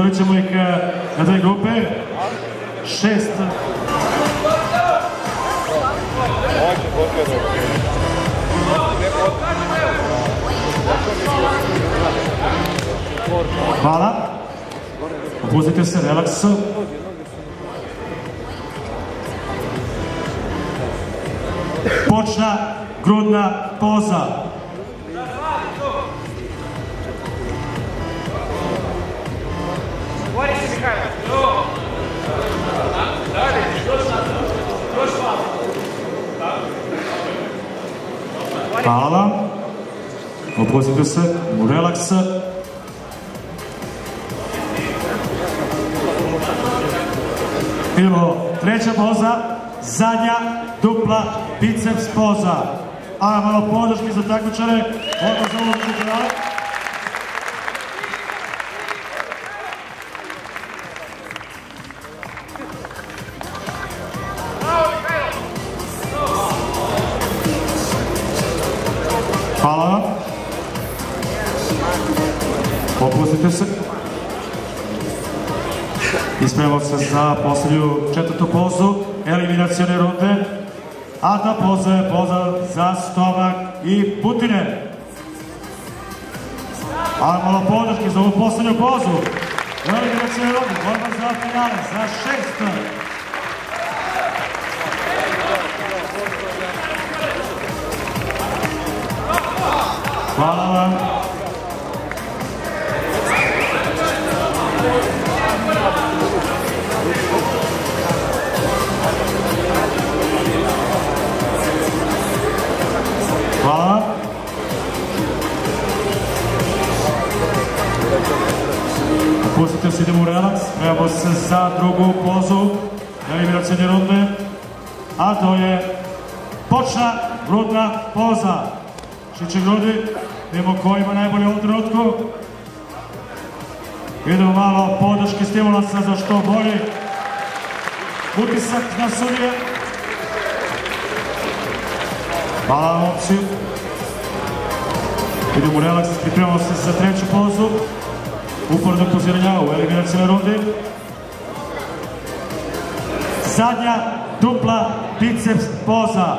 podelit ćemo ih na dve grupe. 6. Hvala. Opustite se, relaks. Počna grudna poza. Hvala vam. Opustite se, u relaks. Idemo, treća poza, zadnja dupla biceps poza. A malo podrške za takmičare, odmah za ulogu generale. Hvala vam. Opustite se. Ispremamo se za posljednju četvrtu pozu eliminacione runde, a ta poza je poza za stomak i butine. A malo podrške za ovu posljednju pozu eliminacione runde, borba za finale, za 6. Hvala vam. Hvala. Pustite se, idemo u relaks. Spremamo se za drugu pozu eliminacione runde, a to je počna grudna poza. Šiće grudi, vidimo ko ima najbolje u ovom trenutku. Idemo malo podrške, stimulansa za što bolji utisak na sudije. Hvala vam, momci. Idemo u relaks, pripremamo se za treću pozu uporednog poziranja u eliminacijnoj rundi. Zadnja dupla biceps poza.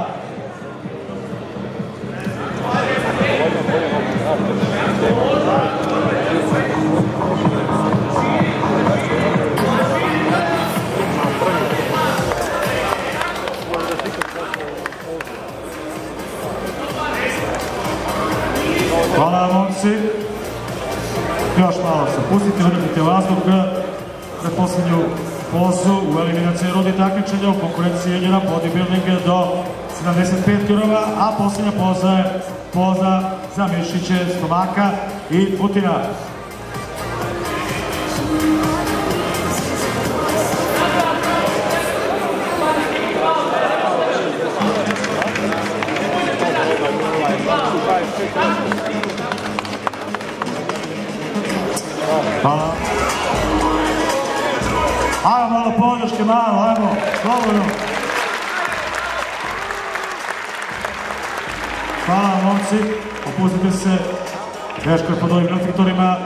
Hvala momci. Još malo se pustite, vrnite vazduh za posljednju pozu u eliminacijnoj rundi takmičenja u konkurenciji juniora bodybuilding do 75 kg, a posljednja poza je poza za mišiće stomaka i butina. Hvala. Ajmo malo podrške, malo, ajmo, slobodno. Hvala momci, opustite se, teško je pod ovim reflektorima,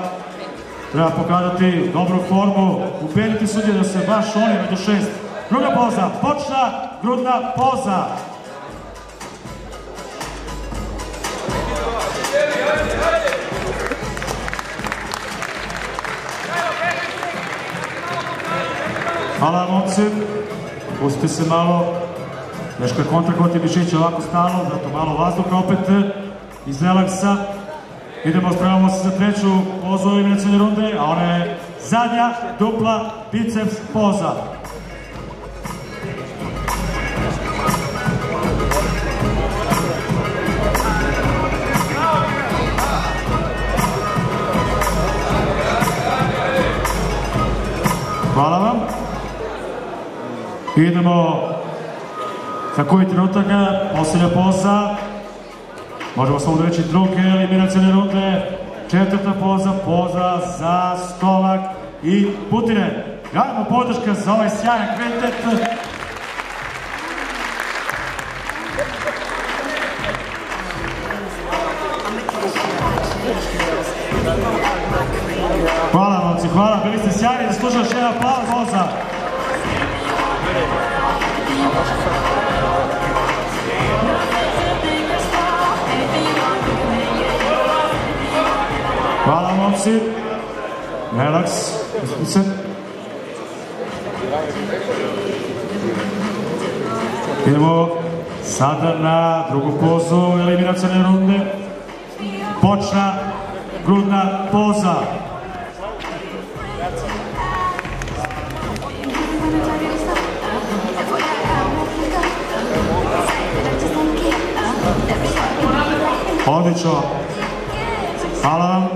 treba pokazati dobru formu, ubediti sudije da se baš oni među 6. Druga poza, počna grudna poza. Hvala momci, pustite se malo, teško je kontrakovati mišiće ovako stalno, zato malo vazduha opet iz relaksa. Idemo, spremamo se za treću pozu eliminacijne runde, a ona je zadnja dupla biceps poza. Hvala vam. Idemo za koji trenutak, posljednja poza, možemo samo reći druge eliminacijne runde, četvrta poza, poza za stomak i butine. Javimo podrška za ovaj sjajan kvintet. Hvala momci, Hvala, bili ste sjajni, zaslužili još jedan aplauz Voza. Hvala momci. Relaks, se. Idemo sada na drugu pozu eliminacione runde. Bočna grudna poza. Odlično. Hvala vam.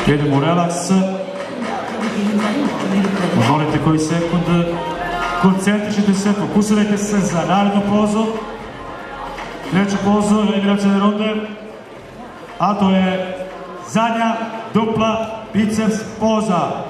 Idemo u relaks. Možete koji sekund. Koncentrišite se, fokusirajte se za narednu pozu. Treću pozu eliminacione runde. A to je zadnja dupla biceps poza.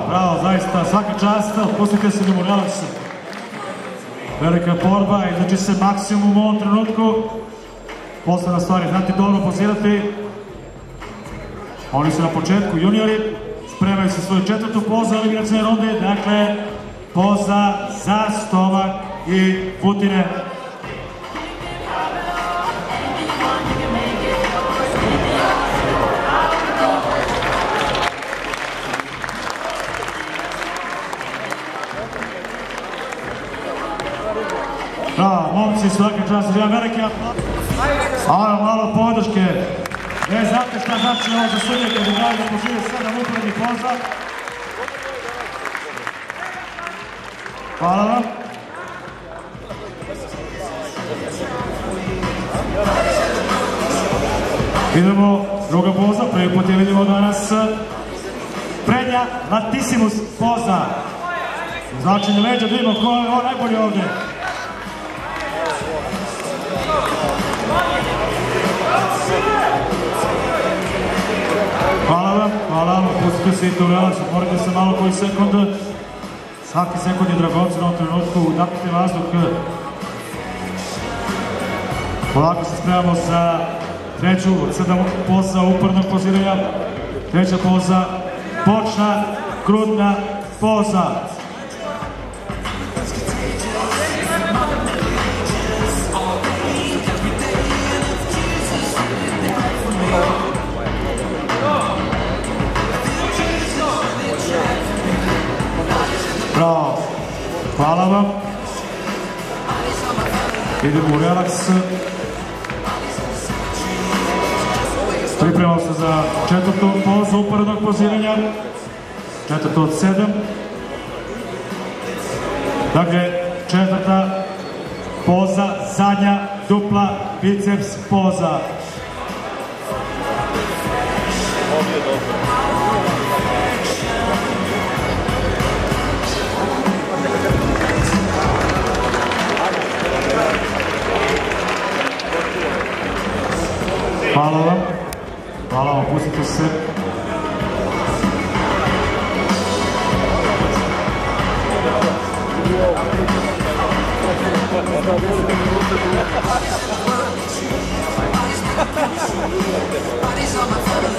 Bravo, zaista, svaka čast, pustite se da mu relaksa. Velika borba, izlači se maksimum u ovom trenutku. Posledna stvar je znati dobro pozirati. Oni su na početku juniori, spremaju se svoju četvrtu pozu eliminacione runde, dakle, poza za stomak i putine. Bravo, momci, svaka čast, želim veliki aplauz. Ajmo malo podrške. Znate šta znači ovo za sudije kada daju da požive 7 upravnih poza. Hvala vam. Idemo, druga poza, prvi put je vidimo danas. Prednja latissimus poza. Značenje leđa, da vidimo ko je ovo najbolji ovde. Hvala vam, pustite se i to relaks, otvorite se malo koji sekund. Svaki sekund je dragocen u ovom trenutku, udahite vazduh. Polako se spremamo za treću od 7 poza upornog poziranja. Treća poza, bočna grudna poza. Bravo, hvala vam. Idemo u relaks. Pripremamo se za četvrtu pozu uporednog poziranja. Četvrtu od 7. Dakle, četvrta poza, zadnja dupla biceps poza. Hvala vam, pustite se.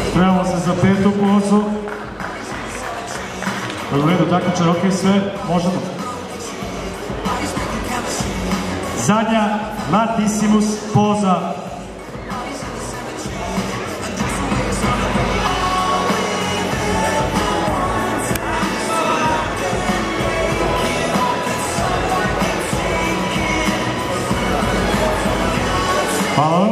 Spremamo se za petu pozu. U redu, takmičar, ok, sve, možemo. Zadnja latissimus poza. Hvala.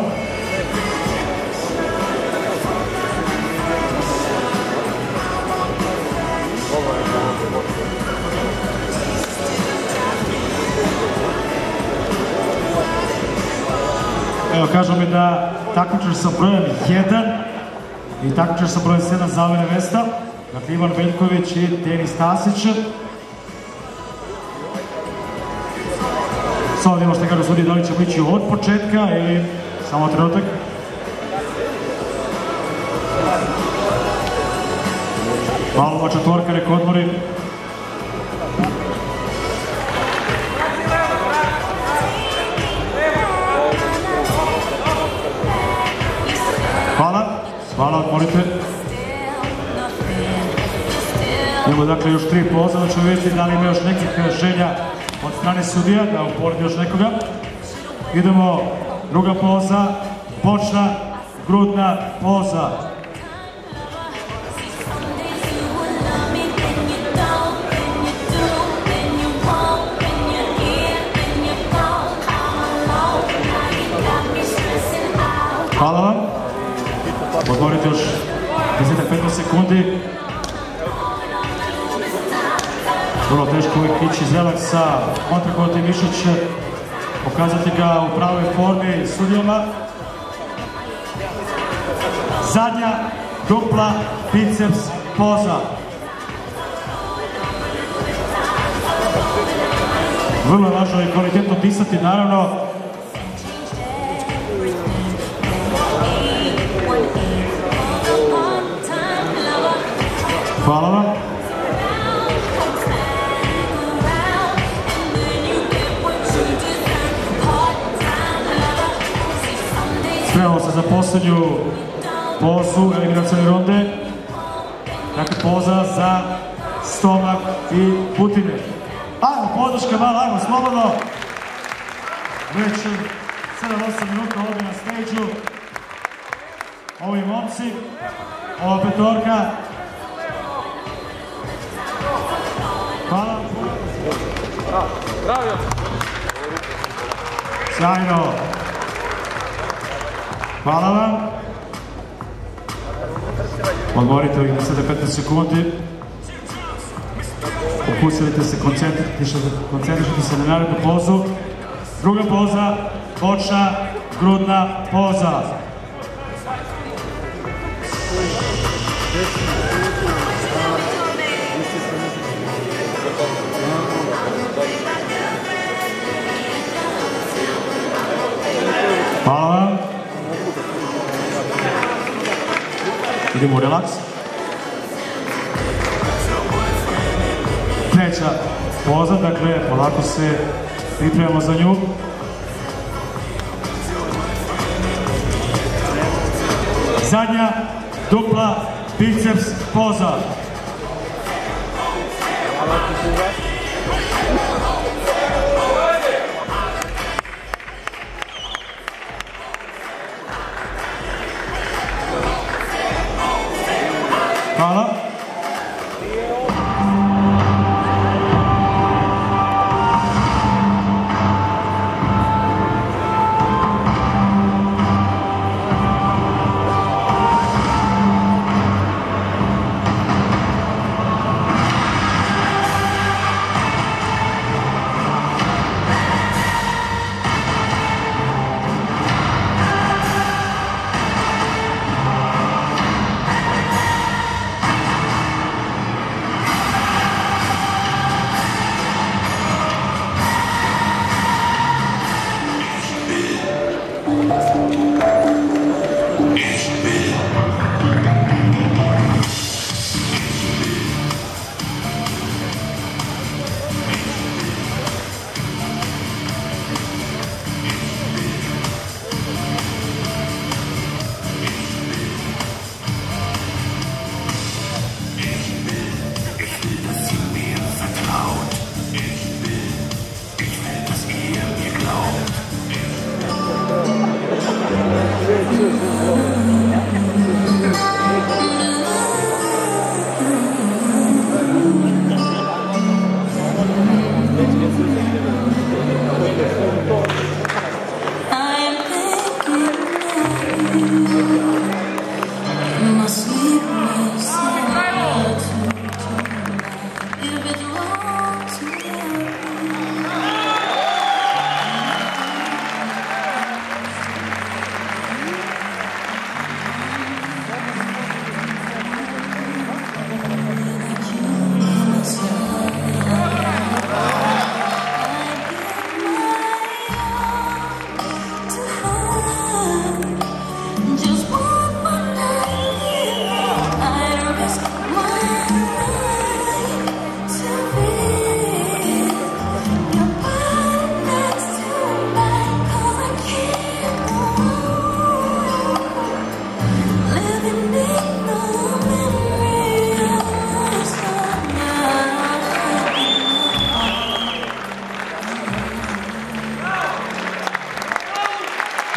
Evo, kažu mi da takmičar sa brojem 1 i takmičar sa brojem 7 zamene mesta. Dakle, Ivan Veljković i Denis Stasić. Samo vidimo što kaže sudije, da li ćemo ići od početka ili samo trenutak. Malova četvorka, nek odmori. Hvala, odmorite. Imamo dakle još 3 poza, da ćemo vidjeti da li ima još nekih želja od strane sudija, da uporedi još nekoga. Idemo, druga poza, bočna, grudna poza. Hvala vam. Odmorite još 10-15 sekundi. Vrlo teško uvijek ići Zelak sa kontrakote Mišić, pokazati ga u pravoj formi sudijama. Zadnja dupla biceps poza. Vrlo je važno i kvalitetno disati, naravno. Hvala vam. Spremamo se za posljednju pozu eliminacione runde. Dakle, poza za stomak i butine. Ajmo, podrška malo, ajmo, slobodno. Već 7-8 minuta ovdje na stage-u. Ovi momci, ova petorka. Hvala. Bravo. Sjajno. Hvala vam. Odmorite ovih 10-15 sekundi. Opustite se, koncentrišite se na narednu pozu. Druga poza, bočna, grudna poza. Hvala vam. Idemo u relaks. Treća poza, dakle, polako se pripremamo za nju. Zadnja dupla biceps poza. Hvala.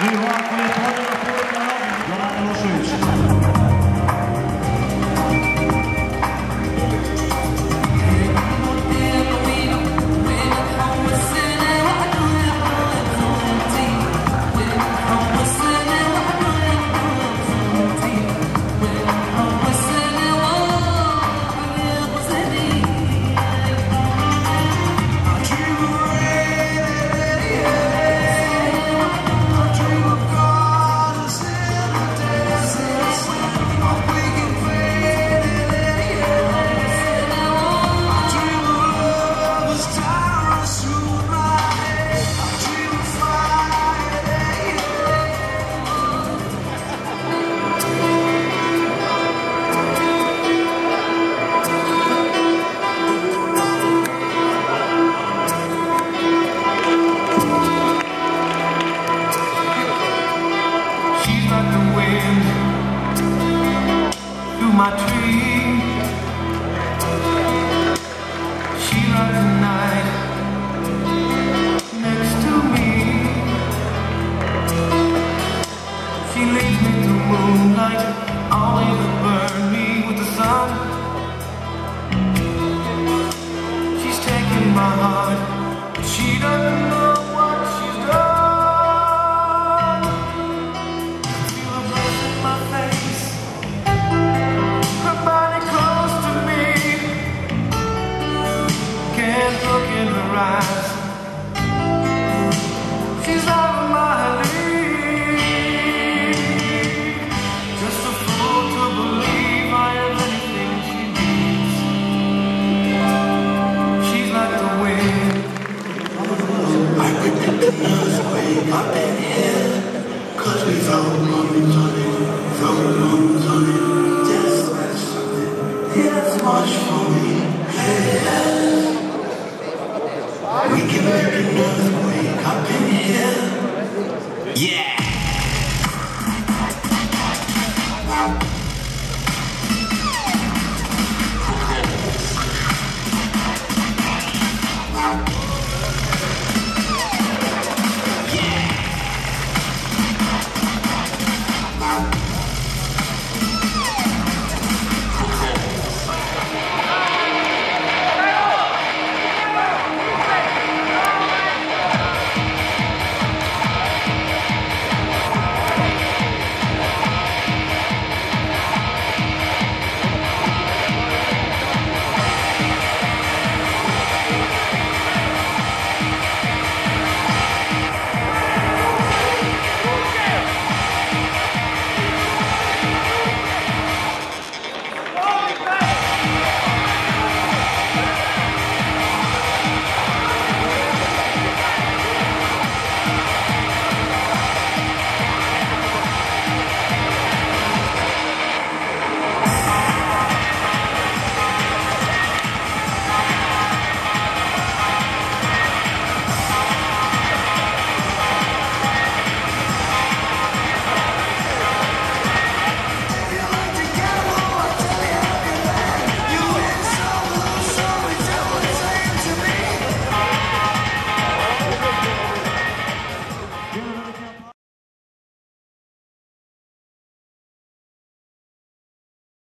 I ovako je podjela publika nogi, Goran Milošević. My tree, she rides the night next to me. She leads me through moonlight, always to burn me with the sun. She's taking my heart, but she doesn't know what she's done. Feel her breath in my face, her body close to me. Can't look in her eyes, she's out of my league. Just a fool to believe I am anything she needs. She's like the wind. I predicted the earthquake up in here, 'cause we found mountains on it, just that's much for me. Yeah. We can